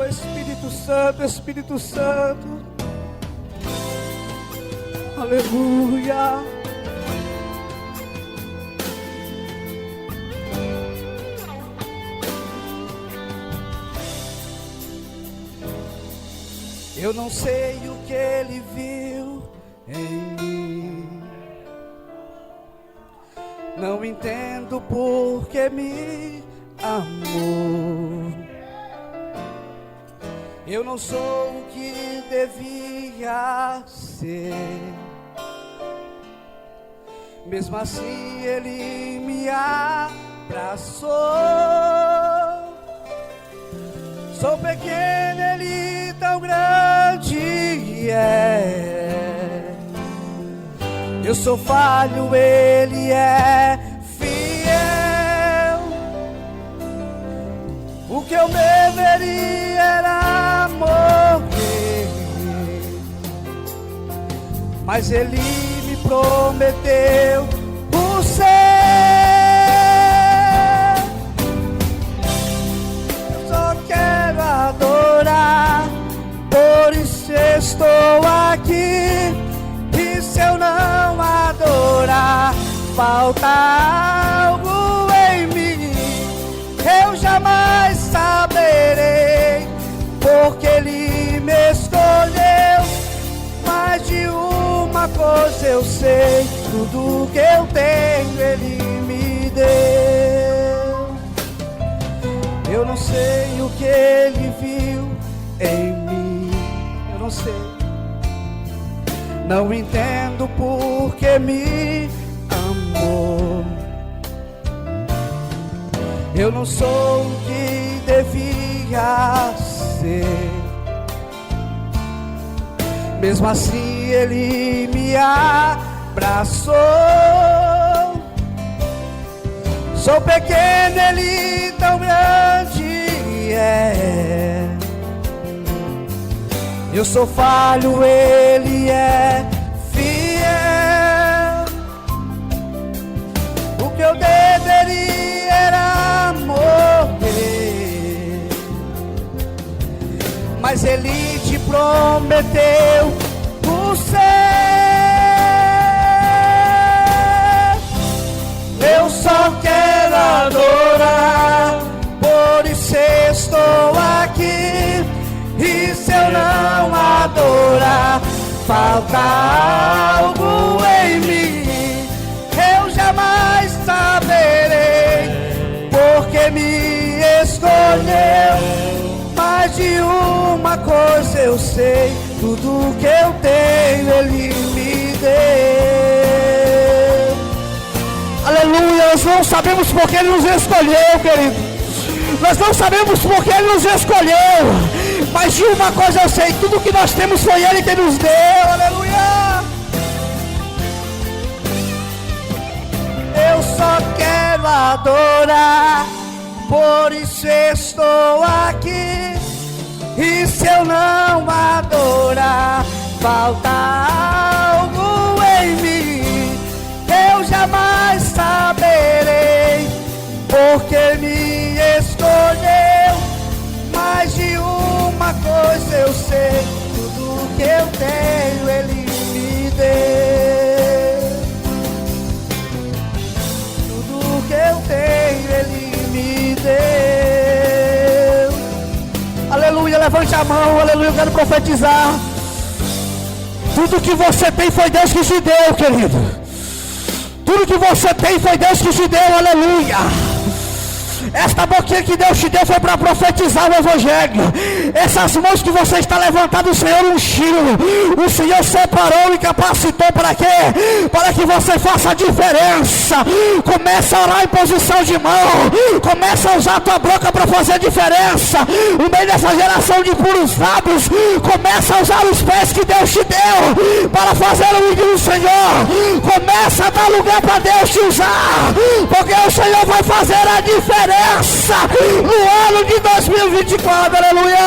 Espírito Santo, Espírito Santo. Aleluia. Eu não sei o que ele viu em mim, não entendo por que me amou. Eu não sou o que devia ser, mesmo assim ele me abraçou. Sou pequeno, ele tão grande é. Eu sou falho, ele é fiel. O que eu deveria era morrer, mas ele me prometeu o céu. Eu só quero adorar, por isso estou aqui. E se eu não adorar, falta algo em mim. Eu jamais saberei, porque ele me escolheu. Mais de uma coisa eu sei, tudo que eu tenho ele me deu. Eu não sei o que ele viu em mim, eu não sei, não entendo por que me amou. Eu não sou o que devia ser, mesmo assim ele me abraçou. Sou pequeno, ele tão grande é. Eu sou falho, ele é fiel. O que eu deveria era morrer, mas ele te prometeu o céu. Eu só quero adorar, por isso estou aqui. E se eu não adorar, falta algo em mim. Eu jamais saberei, porque me escolheu. Mais de uma coisa eu sei, tudo que eu tenho ele me deu. Aleluia. Nós não sabemos porque ele nos escolheu, querido. Nós não sabemos porque ele nos escolheu, mas de uma coisa eu sei, tudo que nós temos foi ele que nos deu. Aleluia. Eu só quero adorar, por isso estou aqui. E se eu não adorar, falta algo em mim. Eu jamais saberei, porque me escolheu. Mais de uma coisa eu sei, tudo que eu tenho ele me deu. Tudo que eu tenho ele me deu. Aleluia, levante a mão, aleluia, eu quero profetizar. Tudo que você tem foi Deus que te deu, querido. Tudo que você tem foi Deus que te deu, aleluia. Esta boquinha que Deus te deu foi para profetizar o Evangelho. Essas mãos que você está levantando, o Senhor ungiu. O Senhor separou e capacitou para quê? Para que você faça a diferença. Começa a orar em posição de mão. Começa a usar a tua boca para fazer a diferença. No meio dessa geração de puros lábios, começa a usar os pés que Deus te deu para fazer o ídolo do Senhor. Começa a dar lugar para Deus te usar, porque o Senhor vai fazer a diferença no ano de 2024, aleluia.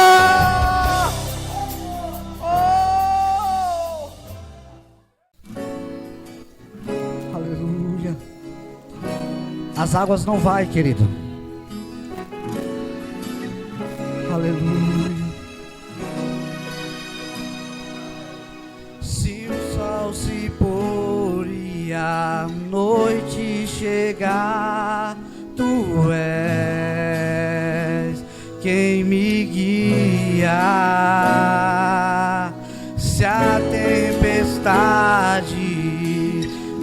Aleluia. As águas não vai, querido. Aleluia. quem me guia. Se a tempestade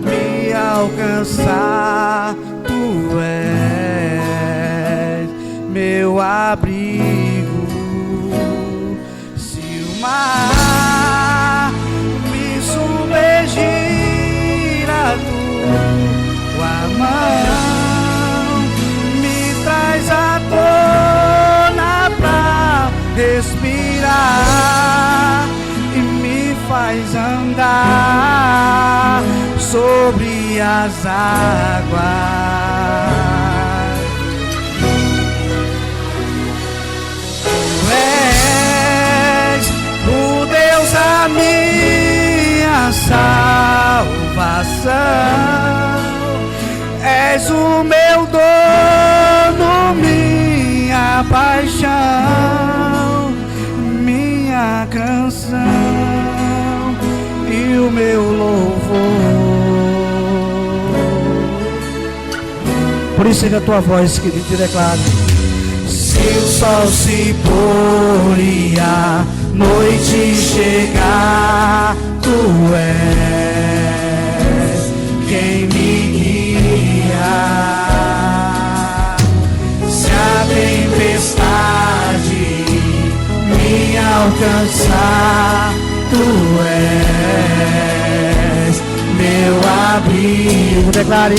me alcançar, tu és meu abrigo. Se o mar me submergir, a tua mão me traz à tona pra respirar e me faz andar sobre as águas. Tu és o Deus da minha salvação, és o meu dono, minha paixão, minha canção e o meu louvor. Por isso é a tua voz, querido, te declara. Se o sol se pôr e a noite chegar, tu és quem me guia. Se a tempestade me alcançar, tu és meu abrigo. Declare.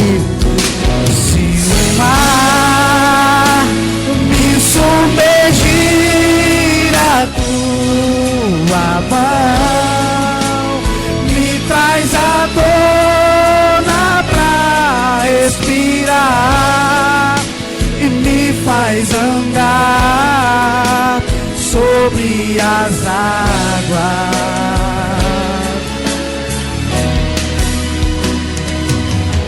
Se o mar me submergir, a tua mão me traz à tona pra respirar e me faz andar sobre as águas.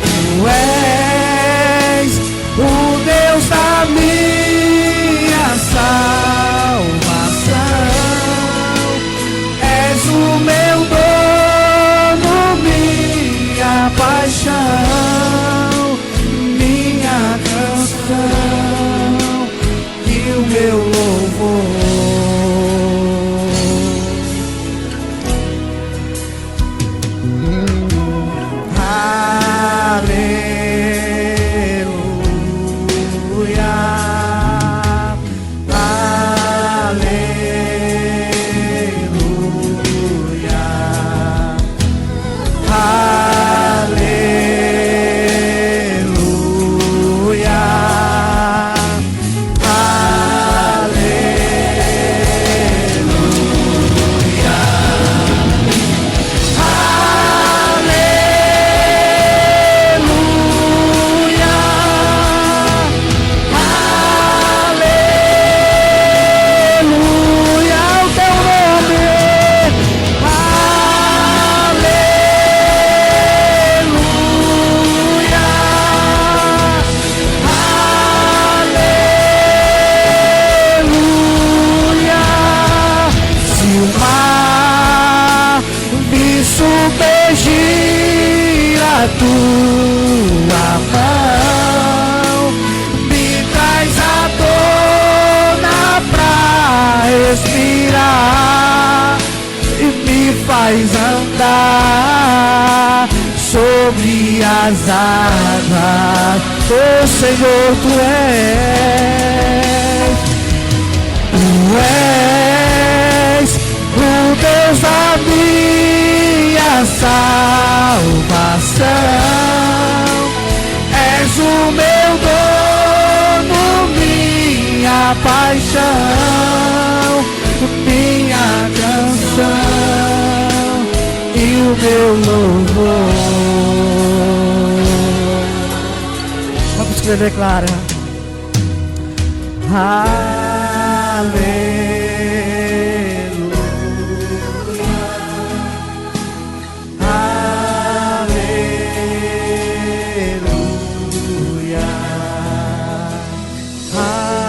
Tu és o Deus da minha salvação, és o meu dono, minha paixão, minha canção e o meu louvor. Faz andar sobre as águas. Oh Senhor, tu és o Deus da minha salvação, és o meu dono, minha paixão, minha canção e o meu louvor. Vamos escrever, Clara. Aleluia, aleluia, aleluia.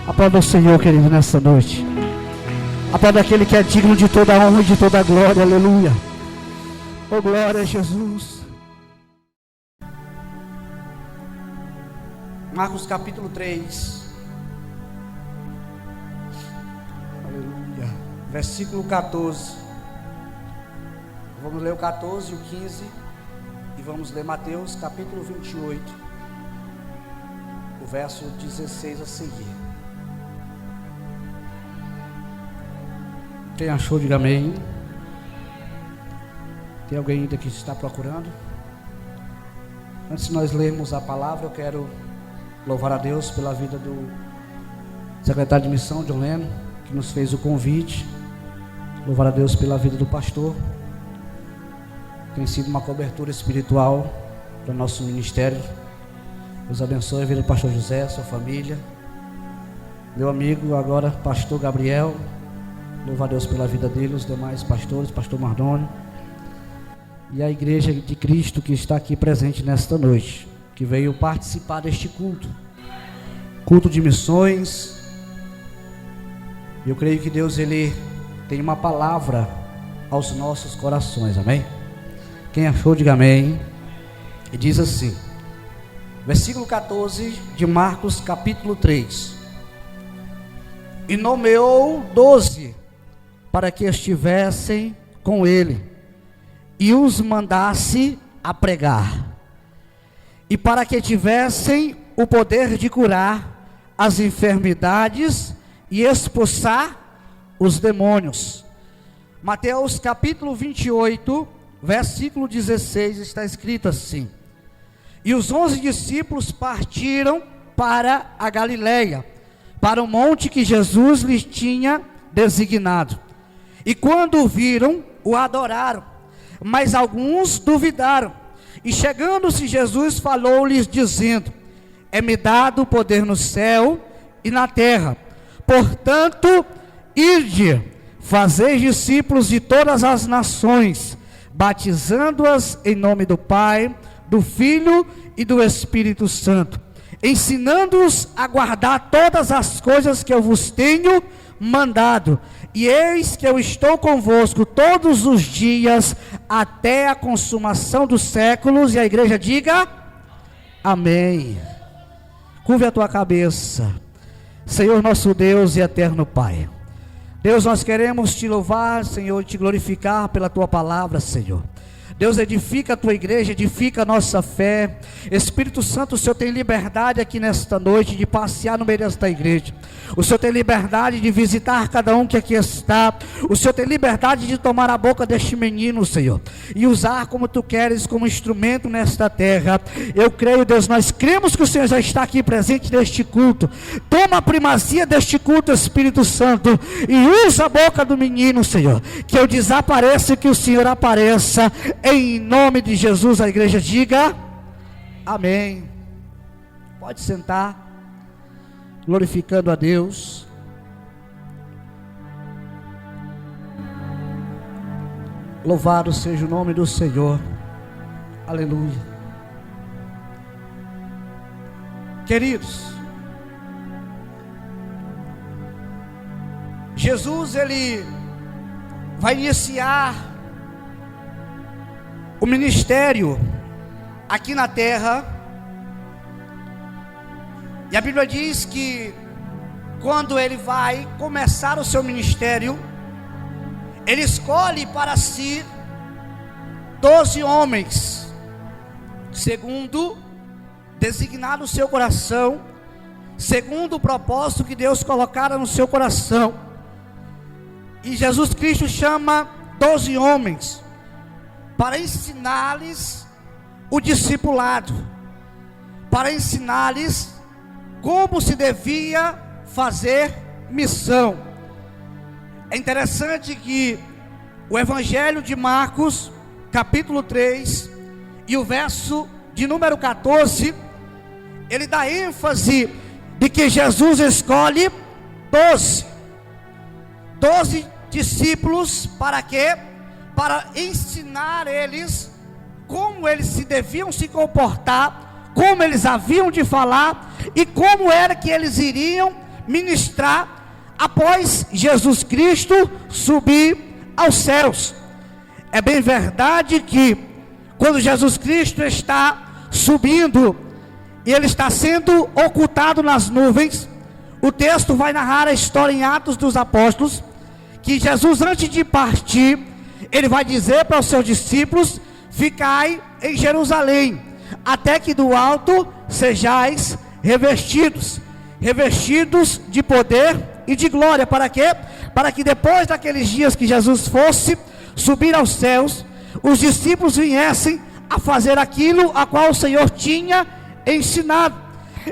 Aplauda o Senhor, querido, nessa noite. Aplauda aquele que é digno de toda a honra e de toda a glória. Aleluia. Oh, glória a Jesus. Marcos capítulo 3. Aleluia. Versículo 14. Vamos ler o 14 e o 15. E vamos ler Mateus capítulo 28. O verso 16 a seguir. Quem achou, diga amém. Tem alguém ainda que está procurando? Antes de nós lermos a palavra, eu quero louvar a Deus pela vida do secretário de missão, John Leno, que nos fez o convite. Louvar a Deus pela vida do pastor. Tem sido uma cobertura espiritual para o nosso ministério. Deus abençoe a vida do pastor José, sua família. Meu amigo agora, pastor Gabriel. Louvar a Deus pela vida dele, os demais pastores, pastor Mardônio. E a igreja de Cristo que está aqui presente nesta noite, que veio participar deste culto. Culto de missões. Eu creio que Deus, Ele tem uma palavra aos nossos corações, amém? Quem achou, diga amém. E diz assim, versículo 14 de Marcos capítulo 3. E nomeou 12 para que estivessem com ele, e os mandasse a pregar, e para que tivessem o poder de curar as enfermidades e expulsar os demônios. Mateus capítulo 28, versículo 16, está escrito assim: e os 11 discípulos partiram para a Galileia, para o monte que Jesus lhes tinha designado. E quando o viram, o adoraram, mas alguns duvidaram. E chegando-se Jesus, falou-lhes dizendo: é-me dado o poder no céu e na terra. Portanto, ide, fazei discípulos de todas as nações, batizando-as em nome do Pai, do Filho e do Espírito Santo, ensinando-os a guardar todas as coisas que eu vos tenho mandado. E eis que eu estou convosco todos os dias, até a consumação dos séculos. E a igreja diga amém. Curve a tua cabeça. Senhor nosso Deus e eterno Pai, Deus, nós queremos te louvar, Senhor, e te glorificar pela tua palavra, Senhor. Deus, edifica a tua igreja, edifica a nossa fé. Espírito Santo, o Senhor tem liberdade aqui nesta noite de passear no meio desta igreja. O Senhor tem liberdade de visitar cada um que aqui está. O Senhor tem liberdade de tomar a boca deste menino, Senhor, e usar como tu queres, como instrumento nesta terra. Eu creio, Deus, nós cremos que o Senhor já está aqui presente neste culto. Toma a primazia deste culto, Espírito Santo, e usa a boca do menino, Senhor, que eu desapareça e que o Senhor apareça. Em nome de Jesus, a igreja diga amém. Pode sentar. Glorificando a Deus. Louvado seja o nome do Senhor. Aleluia. Queridos, Jesus, ele vai iniciar o ministério aqui na terra. E a Bíblia diz que quando ele vai começar o seu ministério, ele escolhe para si 12 homens, segundo designado o seu coração, segundo o propósito que Deus colocara no seu coração. E Jesus Cristo chama 12 homens para ensinar-lhes o discipulado, para ensinar-lhes como se devia fazer missão. É interessante que o Evangelho de Marcos, capítulo 3, e o verso de número 14, ele dá ênfase de que Jesus escolhe 12 discípulos. Para quê? Para ensinar eles como eles se deviam se comportar, como eles haviam de falar e como era que eles iriam ministrar após Jesus Cristo subir aos céus. É bem verdade que quando Jesus Cristo está subindo e ele está sendo ocultado nas nuvens, o texto vai narrar a história em Atos dos Apóstolos, que Jesus, antes de partir, ele vai dizer para os seus discípulos: ficai em Jerusalém, até que do alto sejais revestidos de poder e de glória. Para quê? Para que depois daqueles dias que Jesus fosse subir aos céus, os discípulos viessem a fazer aquilo a qual o Senhor tinha ensinado.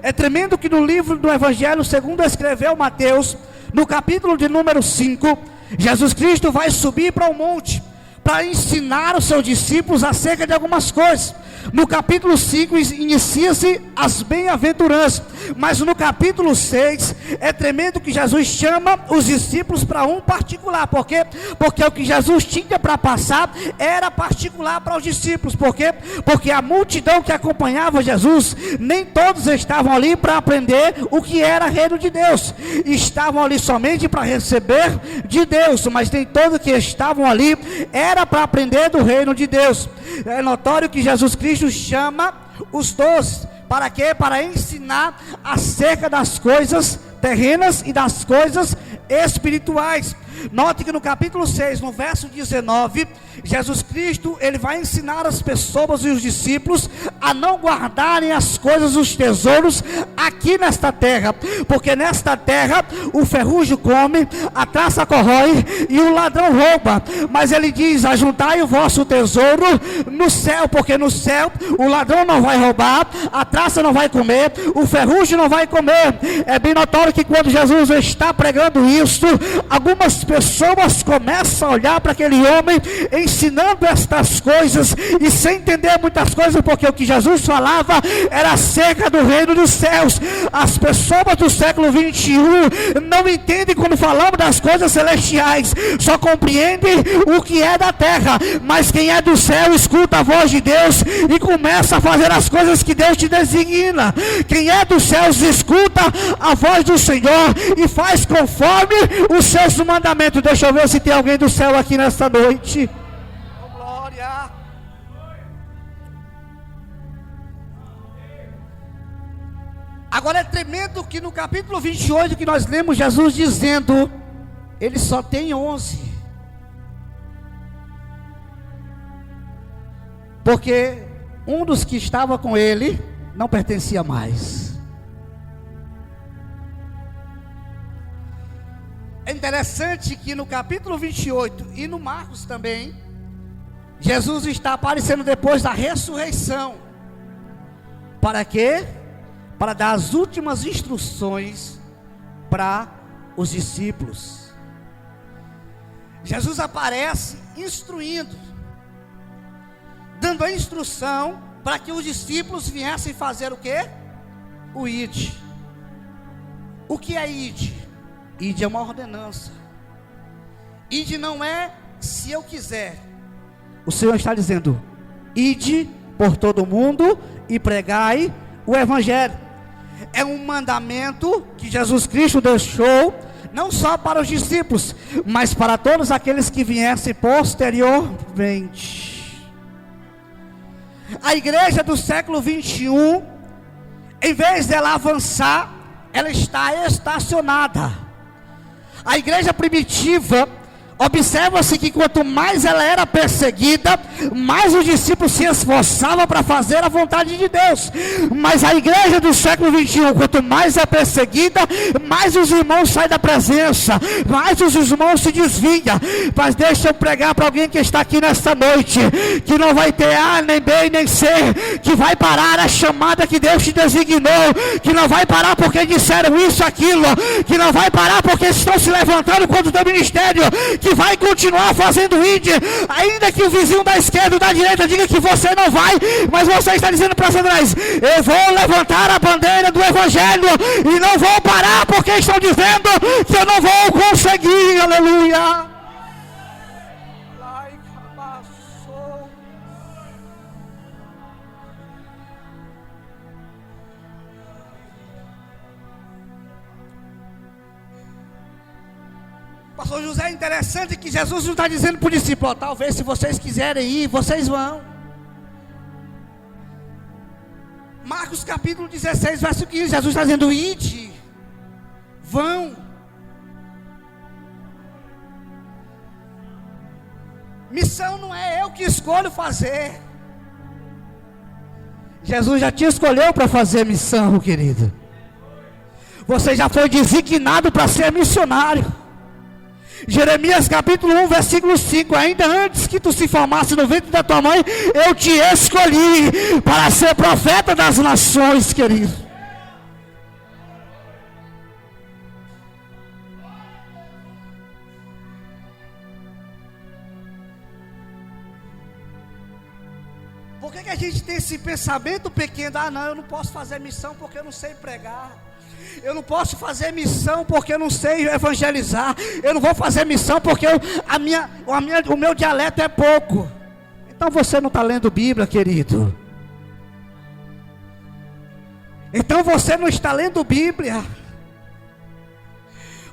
É tremendo que no livro do Evangelho segundo escreveu Mateus, no capítulo de número 5, Jesus Cristo vai subir para o monte para ensinar os seus discípulos acerca de algumas coisas. No capítulo 5 inicia-se as bem-aventuranças, mas no capítulo 6 é tremendo que Jesus chama os discípulos para um particular. Por quê? Porque o que Jesus tinha para passar era particular para os discípulos. Por quê? Porque a multidão que acompanhava Jesus, nem todos estavam ali para aprender o que era reino de Deus, estavam ali somente para receber de Deus, mas nem todos que estavam ali era para aprender do reino de Deus. É notório que Jesus Cristo chama os 12, para quê? Para ensinar acerca das coisas terrenas e das coisas espirituais. Note que no capítulo 6, no verso 19, Jesus Cristo, ele vai ensinar as pessoas e os discípulos a não guardarem as coisas, os tesouros aqui nesta terra, porque nesta terra o ferrugem come, a traça corrói e o ladrão rouba. Mas ele diz: ajuntai o vosso tesouro no céu, porque no céu o ladrão não vai roubar, a traça não vai comer, o ferrugem não vai comer. É bem notório que quando Jesus está pregando isso, algumas pessoas começam a olhar para aquele homem ensinando estas coisas e sem entender muitas coisas, porque o que Jesus falava era acerca do reino dos céus. As pessoas do século 21 não entendem quando falamos das coisas celestiais, só compreendem o que é da terra. Mas quem é do céu escuta a voz de Deus e começa a fazer as coisas que Deus te designa. Quem é dos céus escuta a voz do Senhor e faz conforme os seus mandamentos. Deixa eu ver se tem alguém do céu aqui nesta noite. Oh, glória. Agora é tremendo que no capítulo 28 que nós lemos Jesus dizendo: ele só tem 11, porque um dos que estava com ele não pertencia mais. É interessante que no capítulo 28 e no Marcos também, Jesus está aparecendo depois da ressurreição. Para quê? Para dar as últimas instruções para os discípulos. Jesus aparece instruindo, dando a instrução para que os discípulos viessem fazer o quê? O id. O que é id? Ide é uma ordenança. Ide não é se eu quiser. O Senhor está dizendo: ide por todo mundo e pregai o Evangelho. É um mandamento que Jesus Cristo deixou, não só para os discípulos, mas para todos aqueles que viessem posteriormente. A igreja do século 21, em vez dela avançar, ela está estacionada. A igreja primitiva, observa-se que quanto mais ela era perseguida, mais os discípulos se esforçavam para fazer a vontade de Deus. Mas a igreja do século 21, quanto mais é perseguida, mais os irmãos saem da presença, mais os irmãos se desviam. Mas deixa eu pregar para alguém que está aqui nesta noite, que não vai ter A, nem B, nem C, que vai parar a chamada que Deus te designou, que não vai parar porque disseram isso, aquilo, que não vai parar porque estão se levantando contra o teu ministério, que vai continuar fazendo índia, ainda que o vizinho da esquerda ou da direita diga que você não vai, mas você está dizendo para Satanás: eu vou levantar a bandeira do Evangelho e não vou parar porque estão dizendo que eu não vou conseguir. Aleluia. Pastor José, é interessante que Jesus não está dizendo para o discípulo: talvez se vocês quiserem ir, vocês vão. Marcos capítulo 16, verso 15, Jesus está dizendo: ide, vão. Missão não é eu que escolho fazer. Jesus já te escolheu para fazer missão, querido. Você já foi designado para ser missionário. Jeremias capítulo 1, versículo 5: ainda antes que tu se formasse no ventre da tua mãe, eu te escolhi para ser profeta das nações, querido. Por que a gente tem esse pensamento pequeno? Ah, não, eu não posso fazer missão porque eu não sei pregar. Eu não posso fazer missão porque eu não sei evangelizar. Eu não vou fazer missão porque o meu dialeto é pouco. Então você não está lendo Bíblia, querido. Então você não está lendo Bíblia.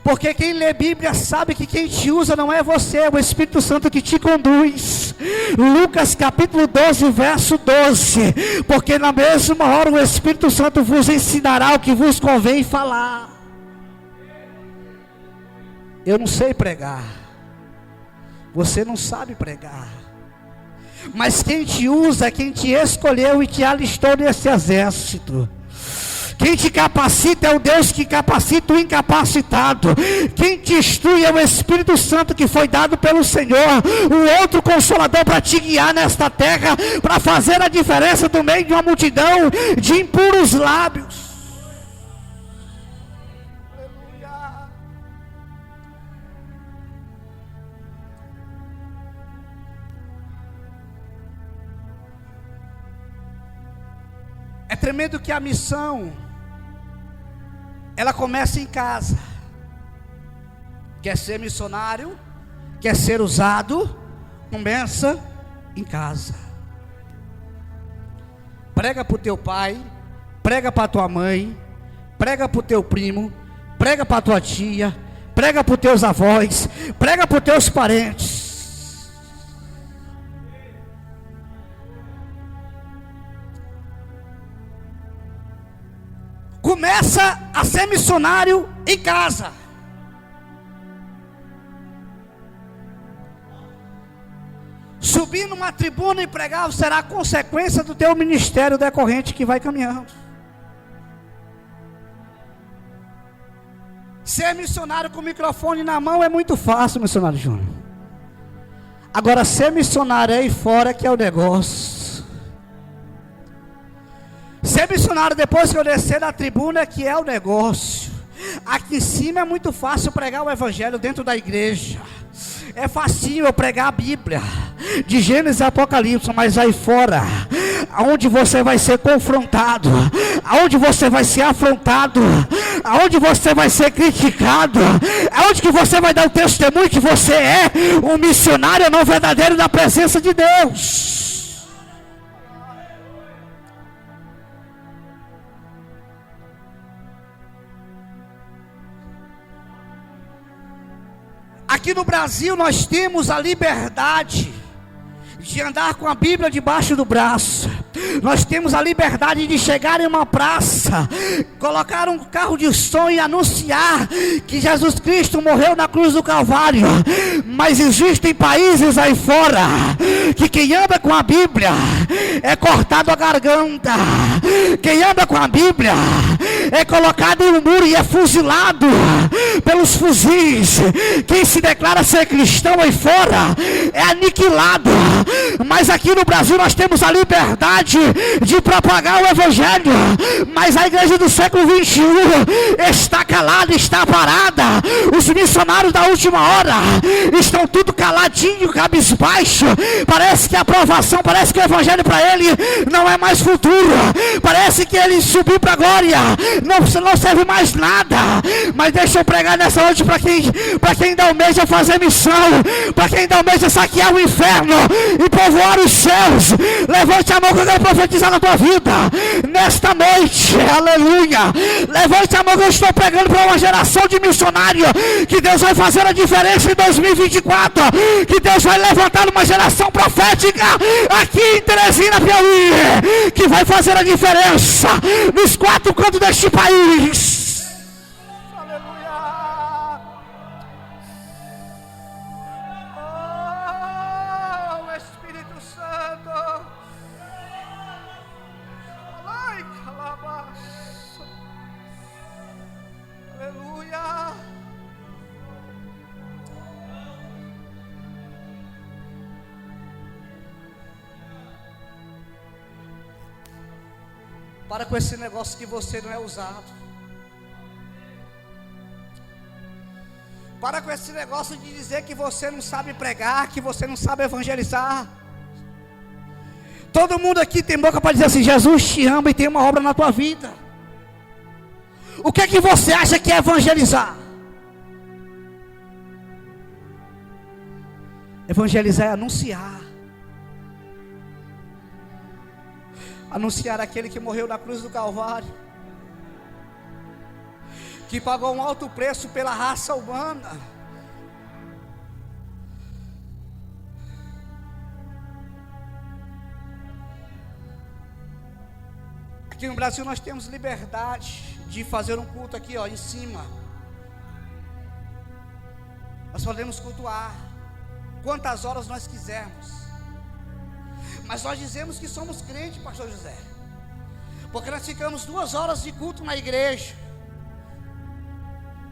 Porque quem lê Bíblia sabe que quem te usa não é você, é o Espírito Santo que te conduz. Lucas capítulo 12, verso 12: porque na mesma hora o Espírito Santo vos ensinará o que vos convém falar. Eu não sei pregar, você não sabe pregar, mas quem te usa é quem te escolheu e te alistou nesse exército. Quem te capacita é o Deus que capacita o incapacitado. Quem te instrui é o Espírito Santo que foi dado pelo Senhor, o outro consolador para te guiar nesta terra, para fazer a diferença no meio de uma multidão de impuros lábios. Aleluia. É tremendo que a missão, ela começa em casa. Quer ser missionário, quer ser usado, começa em casa. Prega para o teu pai, prega para a tua mãe, prega para o teu primo, prega para a tua tia, prega para os teus avós, prega para os teus parentes. Começa a ser missionário em casa. Subir numa tribuna e pregar será a consequência do teu ministério decorrente que vai caminhando. Ser missionário com o microfone na mão é muito fácil, missionário Júnior. Agora ser missionário aí fora que é o negócio. Ser missionário depois que eu descer da tribuna que é o negócio. Aqui em cima é muito fácil pregar o evangelho dentro da igreja. É facinho eu pregar a Bíblia de Gênesis e Apocalipse, mas aí fora, aonde você vai ser confrontado, aonde você vai ser afrontado, aonde você vai ser criticado, aonde que você vai dar o testemunho que você é um missionário não verdadeiro da presença de Deus. Aqui no Brasil nós temos a liberdade de andar com a Bíblia debaixo do braço. Nós temos a liberdade de chegar em uma praça, colocar um carro de som e anunciar que Jesus Cristo morreu na cruz do Calvário. Mas existem países aí fora que quem anda com a Bíblia é cortado a garganta. Quem anda com a Bíblia é colocado em um muro e é fuzilado pelos fuzis. Quem se declara ser cristão aí fora é aniquilado. Mas aqui no Brasil nós temos a liberdade de propagar o evangelho. Mas a igreja do século 21 está calada, está parada. Os missionários da última hora estão tudo caladinho, cabisbaixo. Parece que a aprovação, parece que o evangelho para ele não é mais futuro. Parece que ele subiu para a glória, não serve mais nada. Mas deixa eu pregar nessa noite para quem ainda almeja fazer missão, para quem ainda almeja saquear o inferno e povoar voar os céus. Levante a mão que eu quero profetizar na tua vida nesta noite, aleluia. Levante a mão que eu estou pregando para uma geração de missionários, que Deus vai fazer a diferença em 2024, que Deus vai levantar uma geração profética aqui em Teresina, Piauí, que vai fazer a diferença nos 4 cantos deste país. Aleluia. Oh, Espírito Santo. Ai, calabaça. Aleluia. Para com esse negócio que você não é usado. Para com esse negócio de dizer que você não sabe pregar, que você não sabe evangelizar. Todo mundo aqui tem boca para dizer assim: Jesus te ama e tem uma obra na tua vida. O que é que você acha que é evangelizar? Evangelizar é anunciar. Anunciar aquele que morreu na cruz do Calvário, que pagou um alto preço pela raça humana. Aqui no Brasil nós temos liberdade de fazer um culto aqui, ó, em cima. Nós podemos cultuar quantas horas nós quisermos. Mas nós dizemos que somos crentes, pastor José, porque nós ficamos 2 horas de culto na igreja.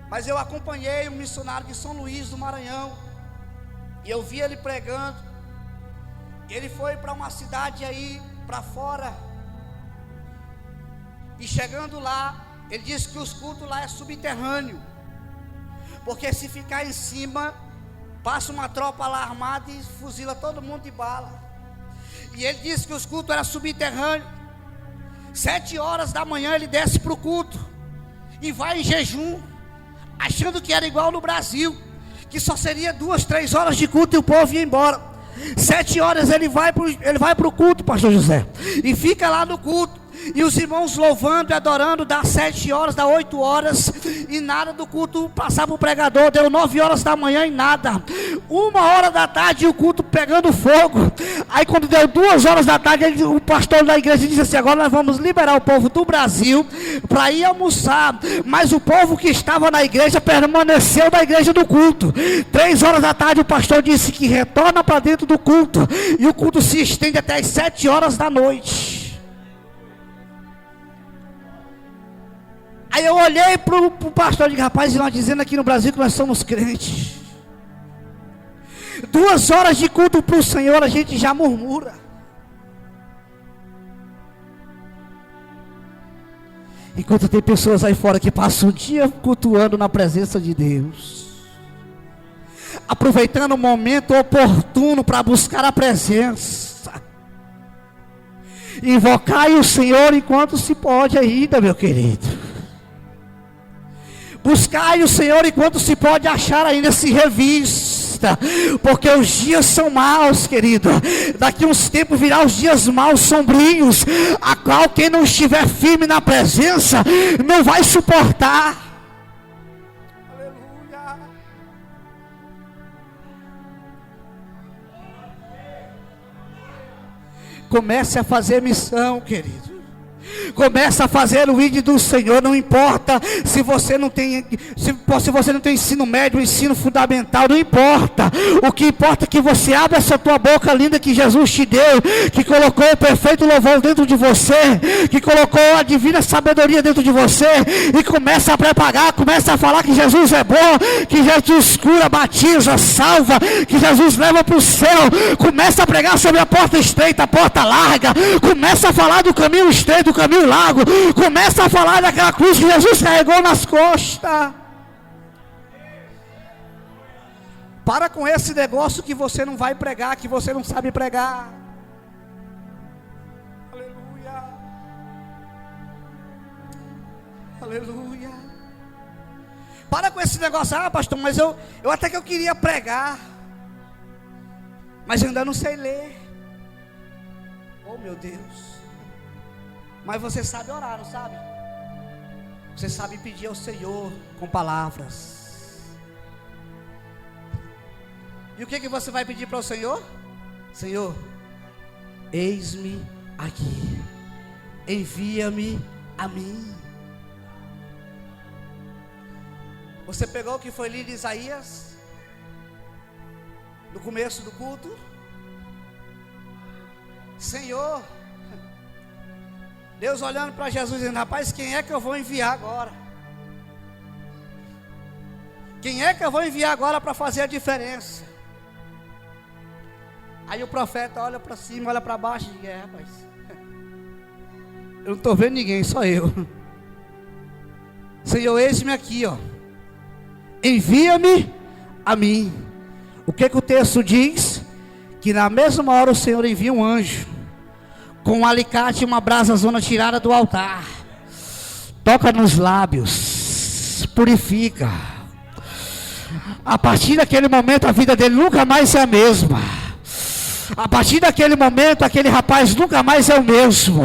Mas eu acompanhei um missionário de São Luís do Maranhão, e eu vi ele pregando. Ele foi para uma cidade aí para fora, e chegando lá, ele disse que os cultos lá é subterrâneo, porque se ficar em cima, passa uma tropa lá armada e fuzila todo mundo de bala. E ele disse que os cultos eram subterrâneos. 7 horas da manhã ele desce para o culto e vai em jejum, achando que era igual no Brasil, que só seria 2, 3 horas de culto e o povo ia embora. 7 horas ele vai para o culto, pastor José, e fica lá no culto. E os irmãos louvando e adorando, dá 7 horas, dá 8 horas, e nada do culto passava o pregador. Deu 9 horas da manhã e nada. 1 hora da tarde o culto pegando fogo. Aí quando deu 2 horas da tarde, o pastor da igreja disse assim: agora nós vamos liberar o povo do Brasil para ir almoçar. Mas o povo que estava na igreja permaneceu na igreja do culto. 3 horas da tarde o pastor disse que retorna para dentro do culto, e o culto se estende até as 7 horas da noite. Aí eu olhei para o pastor e disse: rapaz, nós dizendo aqui no Brasil que nós somos crentes, 2 horas de culto para o Senhor, a gente já murmura. Enquanto tem pessoas aí fora que passam o dia cultuando na presença de Deus, aproveitando o momento oportuno para buscar a presença. Invocai o Senhor enquanto se pode ainda, meu querido. Buscai o Senhor enquanto se pode achar ainda, se revista, porque os dias são maus, querido. Daqui uns tempos virá os dias maus, sombrios, a qual quem não estiver firme na presença não vai suportar. Aleluia. Comece a fazer missão, querido. Começa a fazer o ID do Senhor. Não importa se você não tem ensino médio, ensino fundamental, não importa. O que importa é que você abra essa tua boca linda que Jesus te deu, que colocou o perfeito louvor dentro de você, que colocou a divina sabedoria dentro de você, e começa a propagar, começa a falar que Jesus é bom, que Jesus cura, batiza, salva, que Jesus leva para o céu. Começa a pregar sobre a porta estreita, a porta larga. Começa a falar do caminho estreito, do caminho largo. Começa a falar daquela cruz que Jesus carregou nas costas. Para com esse negócio que você não vai pregar, que você não sabe pregar. Aleluia. Aleluia. Para com esse negócio: ah, pastor, mas eu até que eu queria pregar, mas eu ainda não sei ler. Oh, meu Deus. Mas você sabe orar, não sabe? Você sabe pedir ao Senhor com palavras. E o que você vai pedir para o Senhor? Senhor, eis-me aqui, envia-me a mim. Você pegou o que foi lido em Isaías no começo do culto? Senhor, Deus olhando para Jesus dizendo: rapaz, quem é que eu vou enviar agora? Quem é que eu vou enviar agora para fazer a diferença? Aí o profeta olha para cima, olha para baixo e diz: rapaz, eu não estou vendo ninguém, só eu. Senhor, eis-me aqui, ó, envia-me a mim. O que o texto diz? Que na mesma hora o Senhor envia um anjo com um alicate e uma brasa zona tirada do altar, toca nos lábios, purifica. A partir daquele momento a vida dele nunca mais é a mesma. A partir daquele momento aquele rapaz nunca mais é o mesmo.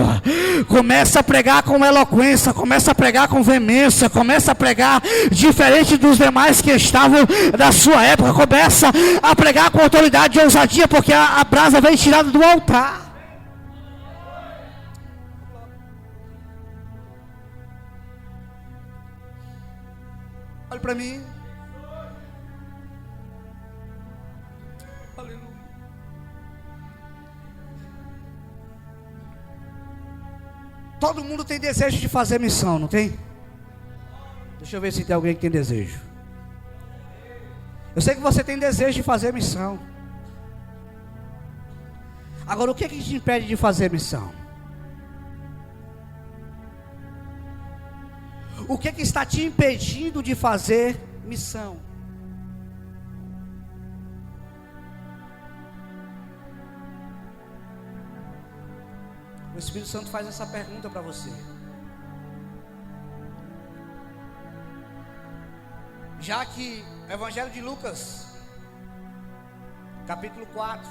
Começa a pregar com eloquência, começa a pregar com veemência, começa a pregar diferente dos demais que estavam da sua época, começa a pregar com autoridade e ousadia, porque a brasa vem tirada do altar. Olha para mim. Aleluia. Todo mundo tem desejo de fazer missão, não tem? Deixa eu ver se tem alguém que tem desejo. Eu sei que você tem desejo de fazer missão. Agora, o que te impede de fazer missão? O que está te impedindo de fazer missão? O Espírito Santo faz essa pergunta para você. Já que o Evangelho de Lucas, capítulo 4,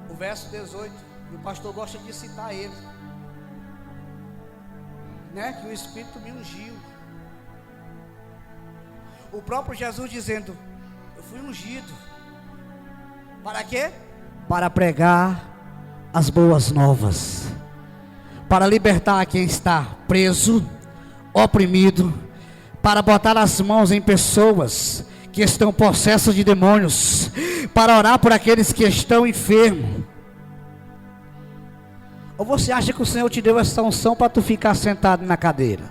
o verso 18, e o pastor gosta de citar ele, que o Espírito me ungiu. O próprio Jesus dizendo: eu fui ungido. Para quê? Para pregar as boas novas, para libertar quem está preso, oprimido, para botar as mãos em pessoas que estão possessas de demônios, para orar por aqueles que estão enfermos. Ou você acha que o Senhor te deu essa unção para tu ficar sentado na cadeira,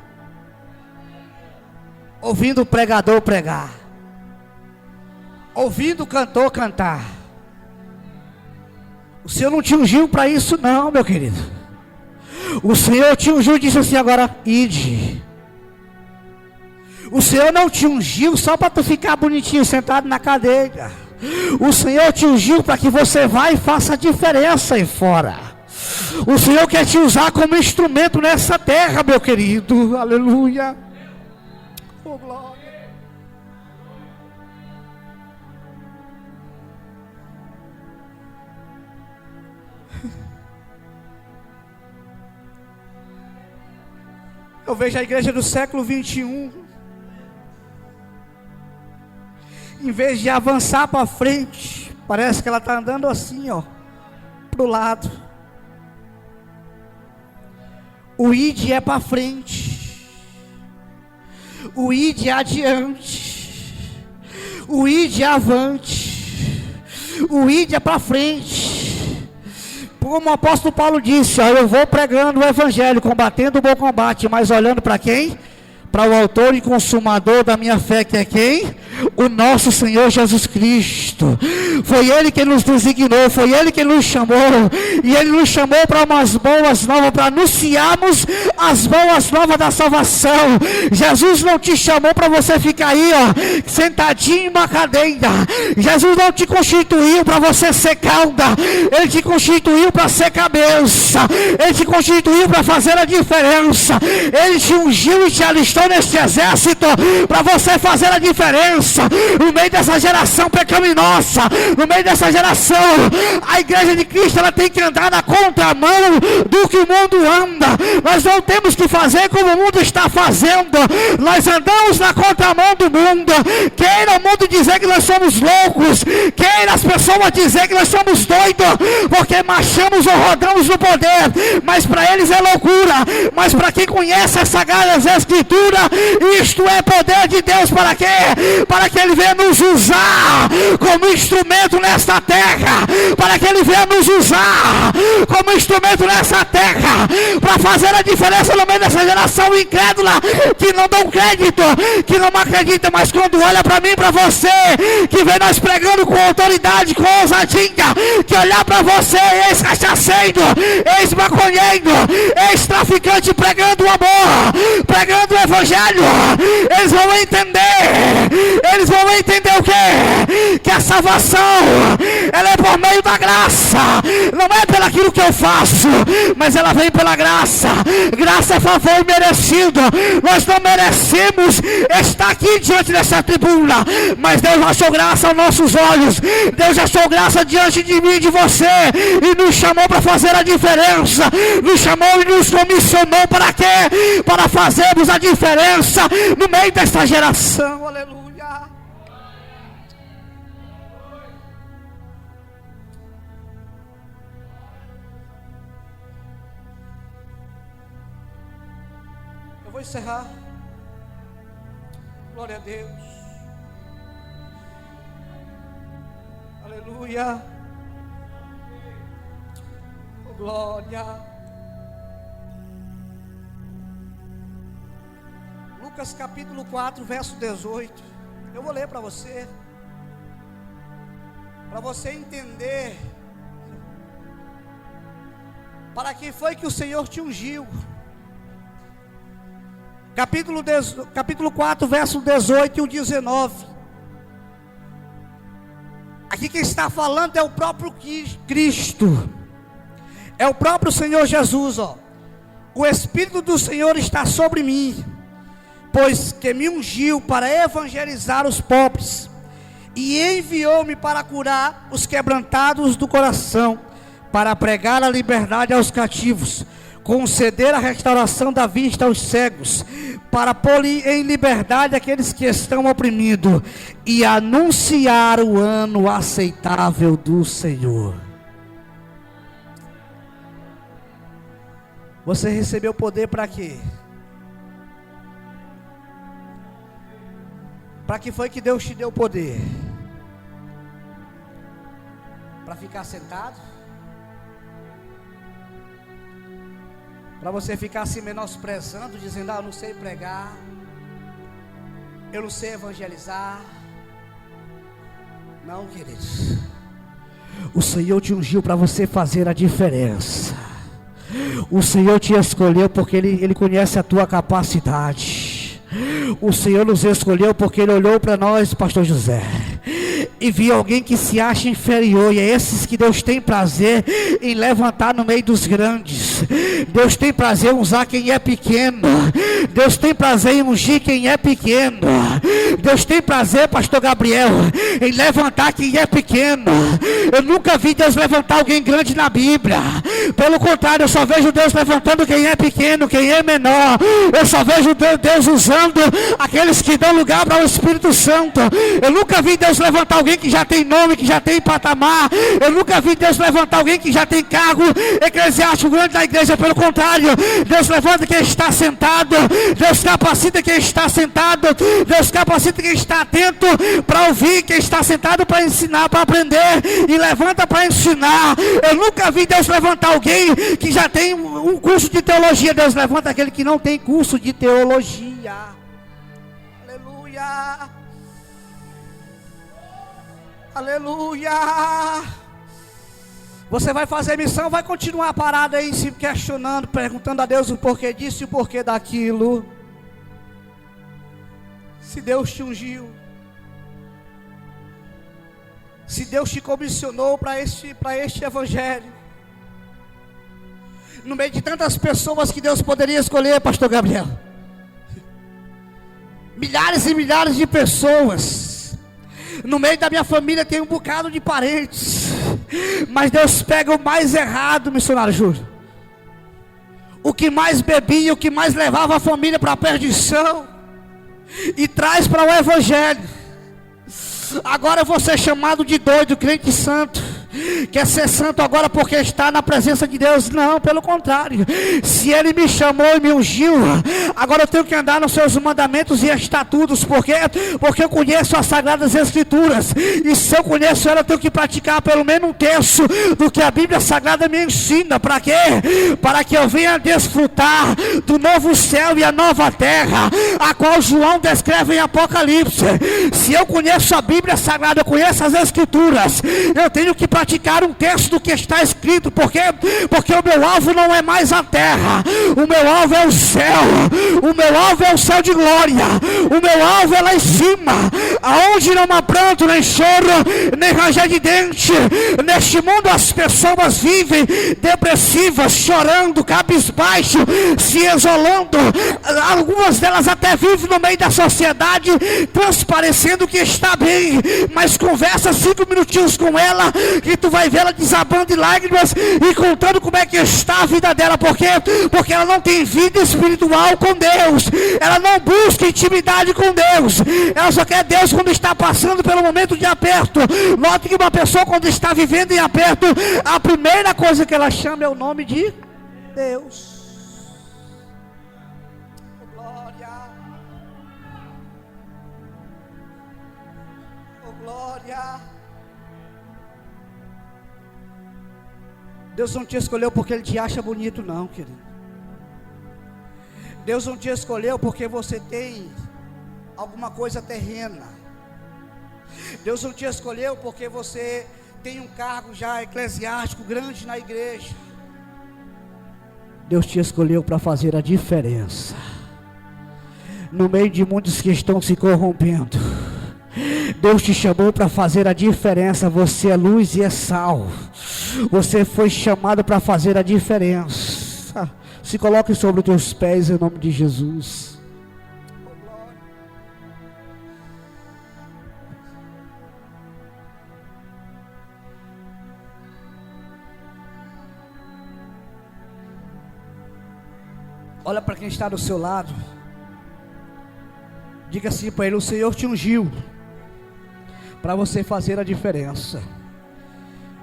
ouvindo o pregador pregar, ouvindo o cantor cantar? O Senhor não te ungiu para isso não, meu querido. O Senhor te ungiu e disse assim: agora ide. O Senhor não te ungiu só para tu ficar bonitinho sentado na cadeira. O Senhor te ungiu para que você vá e faça a diferença aí fora. O Senhor quer te usar como instrumento nessa terra, meu querido. Aleluia. Oh, glória. Eu vejo a igreja do século 21, em vez de avançar para frente, parece que ela está andando assim, para o lado. O id é para frente, o id é adiante, o id é avante, o id é para frente. Como o apóstolo Paulo disse: eu vou pregando o evangelho, combatendo o bom combate, mas olhando para quem? Para o autor e consumador da minha fé, que é quem? O nosso Senhor Jesus Cristo. Foi Ele que nos designou, foi Ele que nos chamou, e Ele nos chamou para umas boas novas, para anunciarmos as boas novas da salvação. Jesus não te chamou para você ficar aí, sentadinho em uma cadeira. Jesus não te constituiu para você ser cauda, Ele te constituiu para ser cabeça, Ele te constituiu para fazer a diferença, Ele te ungiu e te alistou neste exército para você fazer a diferença. pecaminosa, no meio dessa geração pecaminosa, no meio dessa geração, a igreja de Cristo, ela tem que andar na contramão do que o mundo anda. Nós não temos que fazer como o mundo está fazendo, nós andamos na contramão do mundo. Queira o mundo dizer que nós somos loucos, queira as pessoas dizer que nós somos doidos, porque marchamos ou rodamos no poder, mas para eles é loucura. Mas para quem conhece as sagradas escrituras, isto é poder de Deus. Para quê? Para que Ele venha nos usar como instrumento nesta terra, para que Ele venha nos usar como instrumento nessa terra, para fazer a diferença no meio dessa geração incrédula, que não dão crédito, que não acredita, mas quando olha para mim, para você, que vem nós pregando com autoridade, com ousadia, que olhar para você, ex-cachaceiro, ex-maconheiro, ex-traficante, pregando o amor, pregando o evangelho, eles vão entender o quê? Que a salvação, ela é por meio da graça, não é pelo aquilo que eu faço, mas ela vem pela graça. Graça é favor merecido. Nós não merecemos estar aqui diante dessa tribuna, mas Deus achou graça aos nossos olhos, Deus achou graça diante de mim e de você, e nos chamou para fazer a diferença, nos chamou e nos comissionou para quê? Para fazermos a diferença no meio desta geração. Aleluia. Eu vou encerrar. Glória a Deus. Aleluia. Oh, glória. Lucas capítulo 4, verso 18. Eu vou ler para você entender para que foi que o Senhor te ungiu. Capítulo 4, verso 18 e o 19. Aqui quem está falando é o próprio Cristo, é o próprio Senhor Jesus, ó. O Espírito do Senhor está sobre mim, pois que me ungiu para evangelizar os pobres, e enviou-me para curar os quebrantados do coração, para pregar a liberdade aos cativos, conceder a restauração da vista aos cegos, para pôr em liberdade aqueles que estão oprimidos, e anunciar o ano aceitável do Senhor. Você recebeu poder para quê? Para que foi que Deus te deu poder? Para ficar sentado? Para você ficar se menosprezando, dizendo: eu não sei pregar, eu não sei evangelizar? Não, queridos. O Senhor te ungiu para você fazer a diferença. O Senhor te escolheu porque Ele conhece a tua capacidade. O Senhor nos escolheu porque Ele olhou para nós, pastor José, e viu alguém que se acha inferior, e é esses que Deus tem prazer em levantar no meio dos grandes. Deus tem prazer em usar quem é pequeno. Deus tem prazer em ungir quem é pequeno. Deus tem prazer, pastor Gabriel, em levantar quem é pequeno. Eu nunca vi Deus levantar alguém grande na Bíblia. Pelo contrário, eu só vejo Deus levantando quem é pequeno, quem é menor. Eu só vejo Deus usando aqueles que dão lugar para o Espírito Santo. Eu nunca vi Deus levantar alguém que já tem nome, que já tem patamar. Eu nunca vi Deus levantar alguém que já tem cargo eclesiástico grande da igreja. Pelo contrário, Deus levanta quem está sentado. Deus capacita quem está sentado. Deus capacita quem está atento para ouvir, quem está sentado para ensinar, para aprender, e levanta para ensinar. Eu nunca vi Deus levantar alguém que já tem um curso de teologia. Deus levanta aquele que não tem curso de teologia. Aleluia. Aleluia. Você vai fazer missão, vai continuar parado aí se questionando, perguntando a Deus o porquê disso e o porquê daquilo. Se Deus te ungiu, se Deus te comissionou para este evangelho, no meio de tantas pessoas que Deus poderia escolher, pastor Gabriel, milhares e milhares de pessoas, No meio da minha família tem um bocado de parentes, mas Deus pega o mais errado, missionário Júlio. O que mais bebia, o que mais levava a família para a perdição, e traz para o evangelho. Agora eu vou ser chamado de doido, crente santo. Quer ser santo agora porque está na presença de Deus? Não, pelo contrário. Se Ele me chamou e me ungiu, agora eu tenho que andar nos seus mandamentos e estatutos. Porque eu conheço as Sagradas Escrituras, e se eu conheço ela, eu tenho que praticar pelo menos um terço do que a Bíblia Sagrada me ensina. Para quê? Para que eu venha desfrutar do novo céu e a nova terra, a qual João descreve em Apocalipse. Se eu conheço a Bíblia Sagrada, eu conheço as Escrituras, eu tenho que praticar um terço do que está escrito. Porque o meu alvo não é mais a terra, o meu alvo é o céu, o meu alvo é o céu de glória, o meu alvo é lá em cima, aonde não há pranto, nem choro, nem ranger de dente. Neste mundo as pessoas vivem depressivas, chorando, cabisbaixo, se isolando. Algumas delas até vivem no meio da sociedade, transparecendo que está bem, mas conversa 5 minutinhos com ela e tu vai ver ela desabando de lágrimas e contando como é que está a vida dela. Por quê? Porque ela não tem vida espiritual com Deus, ela não busca intimidade com Deus, ela só quer Deus quando está passando pelo momento de aperto. Note que uma pessoa, quando está vivendo em aperto, a primeira coisa que ela chama é o nome de Deus. Oh, glória. Oh, glória. Deus não te escolheu porque Ele te acha bonito, não, querido. Deus não te escolheu porque você tem alguma coisa terrena. Deus não te escolheu porque você tem um cargo já eclesiástico grande na igreja. Deus te escolheu para fazer a diferença no meio de muitos que estão se corrompendo. Deus te chamou para fazer a diferença. Você é luz e é sal. Você foi chamado para fazer a diferença. Se coloque sobre os teus pés em nome de Jesus. Olha para quem está do seu lado. Diga assim para ele: o Senhor te ungiu para você fazer a diferença.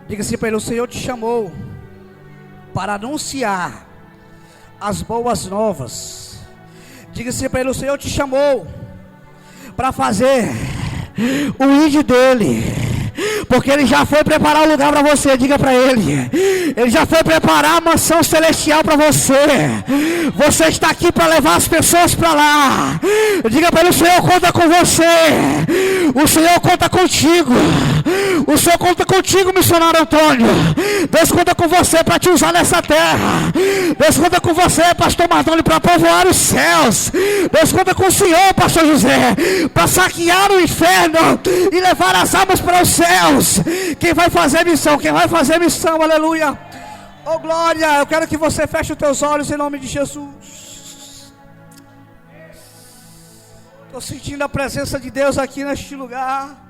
Diga assim para ele: o Senhor te chamou para anunciar as boas novas. Diga assim para ele: o Senhor te chamou para fazer o ID dele, porque Ele já foi preparar o lugar para você. Diga para Ele: Ele já foi preparar a mansão celestial para você. Você está aqui para levar as pessoas para lá. Diga para Ele: o Senhor conta com você, o Senhor conta contigo, o Senhor conta contigo, missionário Antônio. Deus conta com você para te usar nessa terra. Deus conta com você, pastor Mardoni, para povoar os céus. Deus conta com o Senhor, pastor José, para saquear o inferno e levar as almas para os céus. Quem vai fazer missão? Quem vai fazer missão? Aleluia. Oh, glória. Eu quero que você feche os teus olhos em nome de Jesus. Estou sentindo a presença de Deus aqui neste lugar.